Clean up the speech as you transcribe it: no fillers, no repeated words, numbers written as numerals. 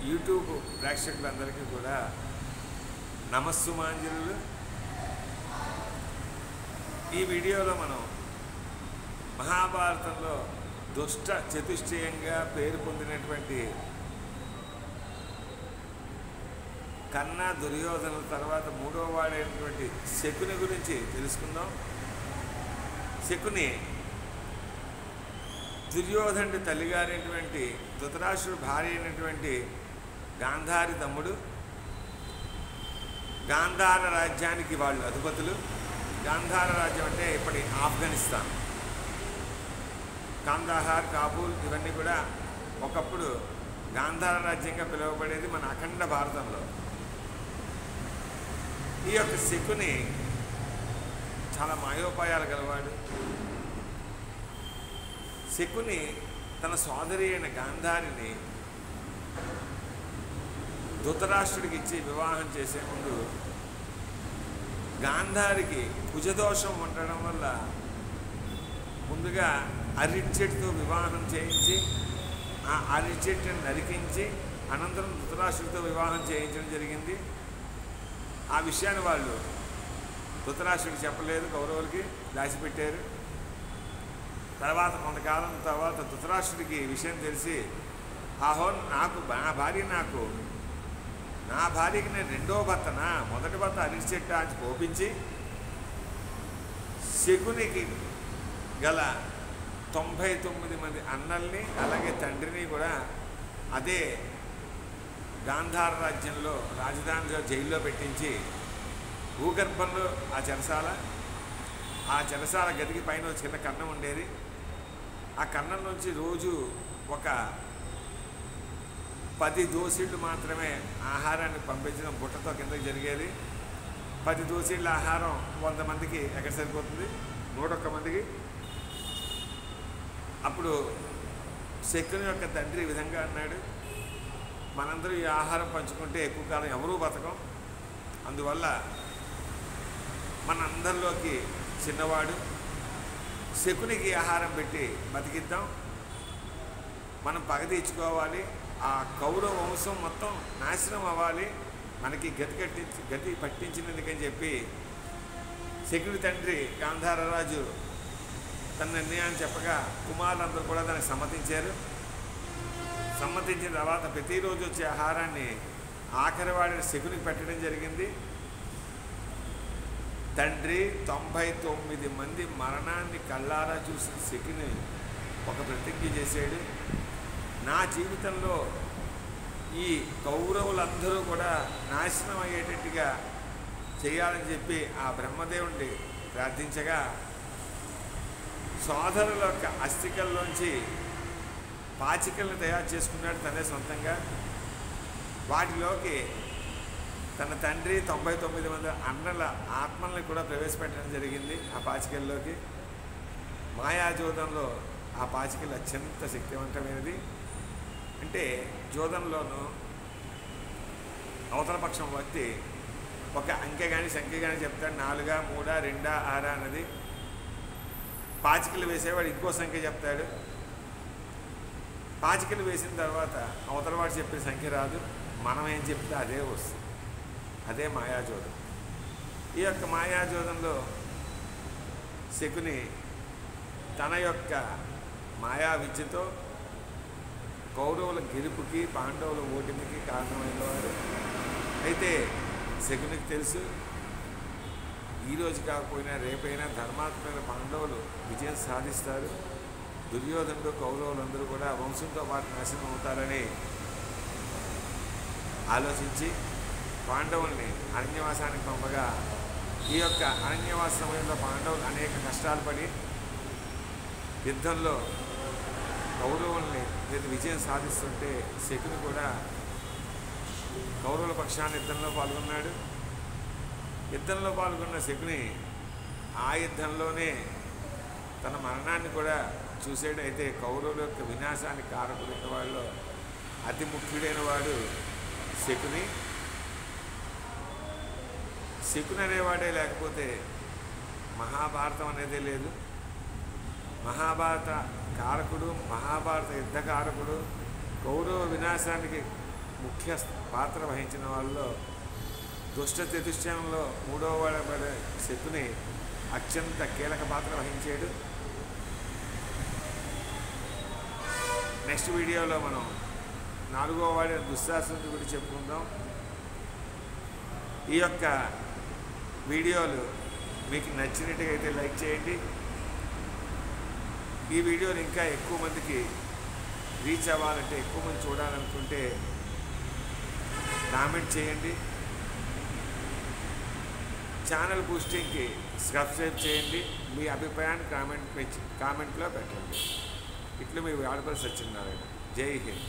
YouTube ప్రేక్షకులందరికీ కూడా నమస్సుమాంజలులు. ఈ వీడియోలో మనం మహాభారతంలో దుష్ట చతుష్టయంగా పేరు పొందినటువంటి కన్న, దుర్యోధనుల తర్వాత మూడో వాడైనటువంటి శకుని గురించి తెలుసుకుందాం. శకుని దుర్యోధనుడి తల్లిగారైనటువంటి ధృతరాష్ట్రుడి భార్య అయినటువంటి గాంధారి తమ్ముడు. గాంధార రాజ్యానికి వాళ్ళు అధిపతులు. గాంధార రాజ్యం అంటే ఇప్పటి ఆఫ్ఘనిస్తాన్, కాందాహార్, కాబూల్ ఇవన్నీ కూడా ఒకప్పుడు గాంధార రాజ్యంగా పిలువబడేది మన అఖండ భారతంలో. ఈ యొక్క శకుని చాలా మాయోపాయాలు గలవాడు. శకుని తన సోదరి అయిన గాంధారిని ధృతరాష్ట్రుడికి ఇచ్చి వివాహం చేసే ముందు గాంధారికి కుజదోషం ఉండడం వల్ల ముందుగా అరటి చెట్టుతో వివాహం చేయించి ఆ అరటి చెట్టుని నరికించి అనంతరం ధృతరాష్ట్రుడితో వివాహం చేయించడం జరిగింది. ఆ విషయాన్ని వాళ్ళు ధృతరాష్ట్రుడికి చెప్పలేదు, కౌరవులకి దాచిపెట్టారు. తర్వాత కొంతకాలం తర్వాత ధృతరాష్ట్రుడికి విషయం తెలిసి, ఆహో నా భార్యకి నేను రెండో భర్తనా, మొదటి భర్త అరటి చెట్టు అని కోపించి శకునికి గల 99 మంది అన్నల్ని అలాగే తండ్రిని కూడా అదే గాంధార రాజ్యంలో రాజధానిగా జైల్లో పెట్టించి భూగర్భంలో ఆ చెరసాల గదికి పైన చిన్న కన్నం ఉండేది. ఆ కన్నం నుంచి రోజు ఒక 10 దోసిళ్ళు మాత్రమే ఆహారాన్ని పంపించడం బుట్టతో కిందకి జరిగేది. 10 దోసిళ్ళ ఆహారం 100 మందికి ఎక్కడ సరిపోతుంది? 101 మందికి. అప్పుడు శకుని యొక్క తండ్రి ఈ విధంగా అన్నాడు, మనందరూ ఈ ఆహారం పంచుకుంటే ఎక్కువ కాలం ఎవరూ బతకం, అందువల్ల మనందరిలోకి చిన్నవాడు శకునికి ఆహారం పెట్టి బతికిద్దాం, మనం పగ తీర్చుకోవాలి, ఆ కౌరవ వంశం మొత్తం నాశనం అవ్వాలి, మనకి గతి పట్టించినందుకని చెప్పి శకుని తండ్రి గాంధారరాజు తన నిర్ణయాన్ని చెప్పగా కుమారులందరూ కూడా దానికి సమ్మతించారు. సమ్మతించిన తర్వాత ప్రతిరోజు వచ్చే ఆహారాన్ని ఆఖరి వాడిని శకునికి పెట్టడం జరిగింది. తండ్రి 99 మంది మరణాన్ని కళ్ళారా చూసిన శకుని ఒక ప్రతిజ్ఞ చేశాడు, నా జీవితంలో ఈ కౌరవులందరూ కూడా నాశనం అయ్యేటట్టుగా చేయాలని చెప్పి ఆ బ్రహ్మదేవుడిని ప్రార్థించగా సోదరుల యొక్క అస్థికల్లోంచి పాచికలను తయారు చేసుకున్నాడు తనే సొంతంగా. వాటిలోకి తన తండ్రి 99 మంది అన్నల ఆత్మల్ని కూడా ప్రవేశపెట్టడం జరిగింది ఆ పాచికల్లోకి. మాయాజోదంలో ఆ పాచికలు అత్యంత శక్తివంతమైనది. అంటే జోదంలోనూ అవతల పక్షం వ్యక్తి ఒక అంకె కానీ సంఖ్య కానీ చెప్తాడు, 4, 3, 2, 6 అన్నది. పాచికలు వేసేవాడు ఇంకో సంఖ్య చెప్తాడు. పాచికలు వేసిన తర్వాత అవతల వాడు చెప్పిన సంఖ్య రాదు, మనం ఏం చెప్తే అదే వస్తుంది. అదే మాయాజోదం. ఈ యొక్క మాయాజోదంలో శకుని తన యొక్క మాయా విద్యతో కౌరవుల గెలుపుకి పాండవుల ఓటమికి కారణమైనవాడు. అయితే శకునికి తెలుసు, ఈరోజు కాకపోయినా రేపైనా ధర్మాత్మైన పాండవులు విజయం సాధిస్తారు, దుర్యోధనుడు కౌరవులందరూ కూడా వంశంతో పాటు నాశనం అవుతారని ఆలోచించి పాండవుల్ని అరణ్యవాసానికి పంపగా ఈ యొక్క అరణ్యవాస సమయంలో పాండవులు అనేక కష్టాలు పడి యుద్ధంలో కౌరవుల్ని విజయం సాధిస్తుంటే శకుని కూడా కౌరవుల పక్షాన యుద్ధంలో పాల్గొన్నాడు. యుద్ధంలో పాల్గొన్న శకుని ఆ యుద్ధంలోనే తన మరణాన్ని కూడా చూసాడు. అయితే కౌరవుల యొక్క వినాశానికి కారకులైన వాళ్ళలో అతి ముఖ్యుడైన వాడు శకుని. శకుని అనేవాడే లేకపోతే మహాభారతం అనేదే లేదు. మహాభారత కారకుడు, మహాభారత యుద్ధకారకుడు, కౌరవ వినాశానికి ముఖ్య పాత్ర వహించిన వాళ్ళలో దుష్ట చతుష్టయంలో మూడవ వాడే శకుని అత్యంత కీలక పాత్ర వహించాడు. నెక్స్ట్ వీడియోలో మనం 4వ వాడిన దుశ్శాసనుడి గురించి చెప్పుకుందాం. ఈ యొక్క వీడియోలు మీకు నచ్చినట్టుగా అయితే లైక్ చేయండి. ఈ వీడియోని ఇంకా ఎక్కువ మందికి రీచ్ అవ్వాలంటే, ఎక్కువ మంది చూడాలనుకుంటే కామెంట్ చేయండి. ఛానల్ బూస్టింగ్కి సబ్స్క్రైబ్ చేయండి. మీ అభిప్రాయాన్ని కామెంట్లో పెట్టండి. ఇట్లు మీ వాడపల్లి సత్యనారాయణ. జై హింద్.